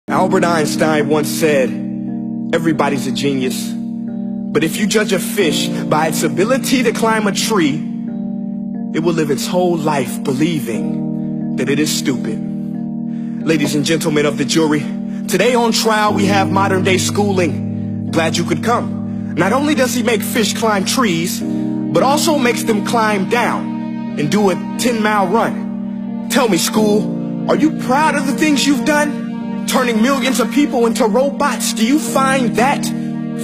Albert Einstein once said, everybody's a genius, but if you judge a fish by its ability to climb a tree, it will live its whole life believing that it is stupid. Ladies and gentlemen of the jury, today on trial we have modern day schooling. Glad you could come. Not only does he make fish climb trees, but also makes them climb down and do a 10-mile run. Tell me, school, are you proud of the things you've done? Turning millions of people into robots, do you find that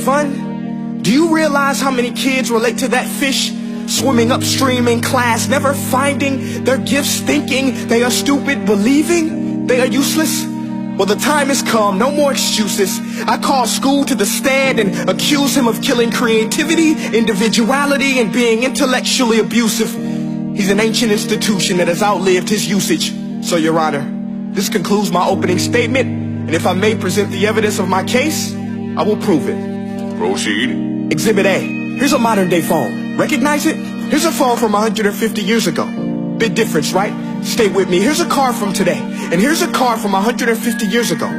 fun? Do you realize how many kids relate to that fish swimming upstream in class, never finding their gifts, thinking they are stupid, believing they are useless? Well, the time has come, no more excuses. I call school to the stand and accuse him of killing creativity, individuality, and being intellectually abusive. He's an ancient institution that has outlived his usage. So, Your Honor, this concludes my opening statement, and if I may present the evidence of my case, I will prove it. Proceed. Exhibit A. Here's a modern day phone. Recognize it? Here's a phone from 150 years ago. Big difference, right? Stay with me. Here's a car from today, and here's a car from 150 years ago.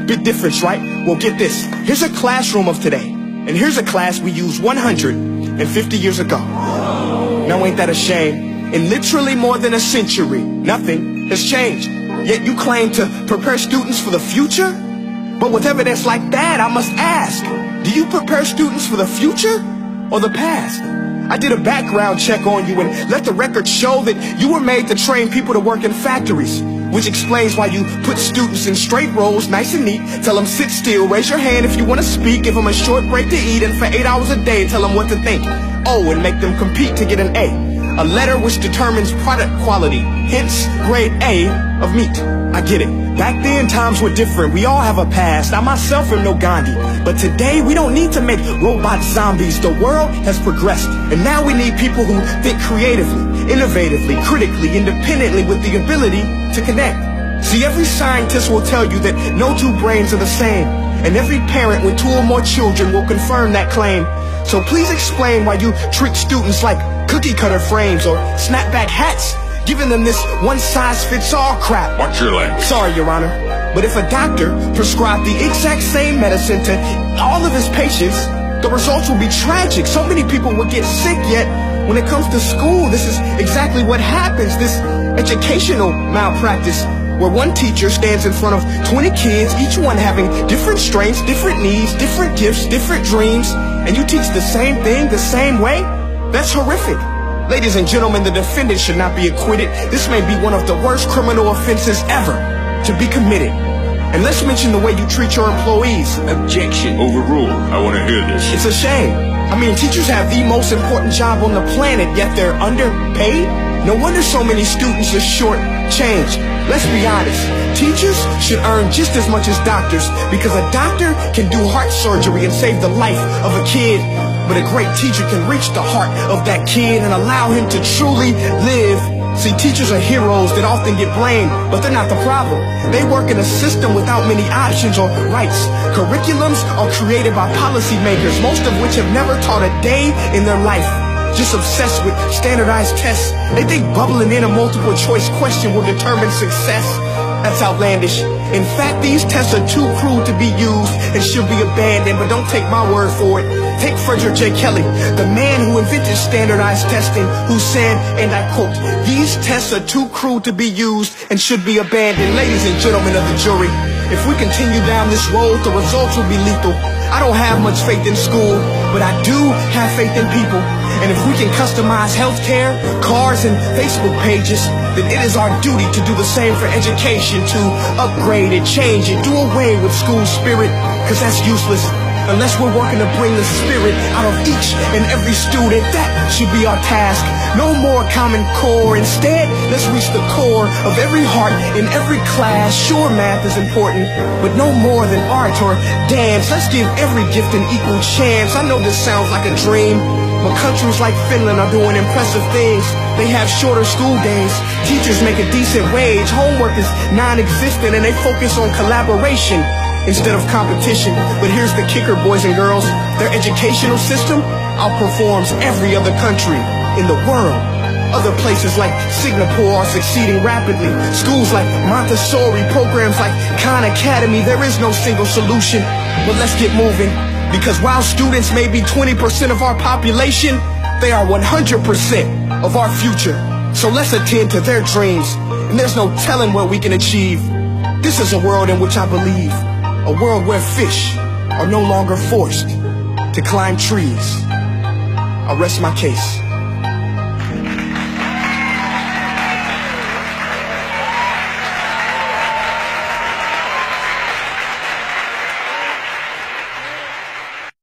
Big difference, right? Well, get this. Here's a classroom of today, and here's a class we used 150 years ago. Now ain't that a shame? In literally more than a century, nothing has changed. Yet you claim to prepare students for the future? But with evidence like that, I must ask, do you prepare students for the future or the past? I did a background check on you and let the record show that you were made to train people to work in factories, which explains why you put students in straight rows, nice and neat, tell them sit still, raise your hand if you want to speak, give them a short break to eat, and for 8 hours a day tell them what to think. Oh, and make them compete to get an A. A letter which determines product quality, hence grade A of meat. I get it. Back then, times were different. We all have a past. I myself am no Gandhi. But today, we don't need to make robot zombies. The world has progressed. And now we need people who think creatively, innovatively, critically, independently, with the ability to connect. See, every scientist will tell you that no two brains are the same. And every parent with 2 or more children will confirm that claim. So please explain why you treat students like cookie cutter frames or snapback hats, giving them this one-size-fits-all crap. Watch your language. Sorry, Your Honor, but if a doctor prescribed the exact same medicine to all of his patients, the results will be tragic. So many people will get sick, yet when it comes to school, this is exactly what happens. This educational malpractice, where one teacher stands in front of 20 kids, each one having different strengths, different needs, different gifts, different dreams, and you teach the same thing the same way? That's horrific. Ladies and gentlemen, the defendant should not be acquitted. This may be one of the worst criminal offenses ever to be committed. And let's mention the way you treat your employees. Objection. Overruled. I want to hear this. It's a shame. I mean, teachers have the most important job on the planet, yet they're underpaid? No wonder so many students are short-changed. Let's be honest. Teachers should earn just as much as doctors, because a doctor can do heart surgery and save the life of a kid. But a great teacher can reach the heart of that kid and allow him to truly live. See, teachers are heroes that often get blamed, but they're not the problem. They work in a system without many options or rights. Curriculums are created by policymakers, most of which have never taught a day in their life. Just obsessed with standardized tests. They think bubbling in a multiple choice question will determine success. That's outlandish. In fact, these tests are too crude to be used and should be abandoned, but don't take my word for it. Take Frederick J. Kelly, the man who invented standardized testing, who said, and I quote, "These tests are too crude to be used and should be abandoned." Ladies and gentlemen of the jury, if we continue down this road, the results will be lethal. I don't have much faith in school, but I do have faith in people. And if we can customize healthcare, cars, and Facebook pages, then it is our duty to do the same for education, to upgrade it, change it, do away with school spirit, because that's useless. Unless we're working to bring the spirit out of each and every student, that should be our task. No more Common Core. Instead, let's reach the core of every heart in every class. Sure, math is important, but no more than art or dance. Let's give every gift an equal chance. I know this sounds like a dream, but countries like Finland are doing impressive things. They have shorter school days. Teachers make a decent wage. Homework is non-existent, and they focus on collaboration instead of competition. But here's the kicker, boys and girls. Their educational system outperforms every other country in the world. Other places like Singapore are succeeding rapidly. Schools like Montessori, programs like Khan Academy, there is no single solution. But let's get moving, because while students may be 20% of our population, they are 100% of our future. So let's attend to their dreams, and there's no telling what we can achieve. This is a world in which I believe, a world where fish are no longer forced to climb trees. I'll rest my case.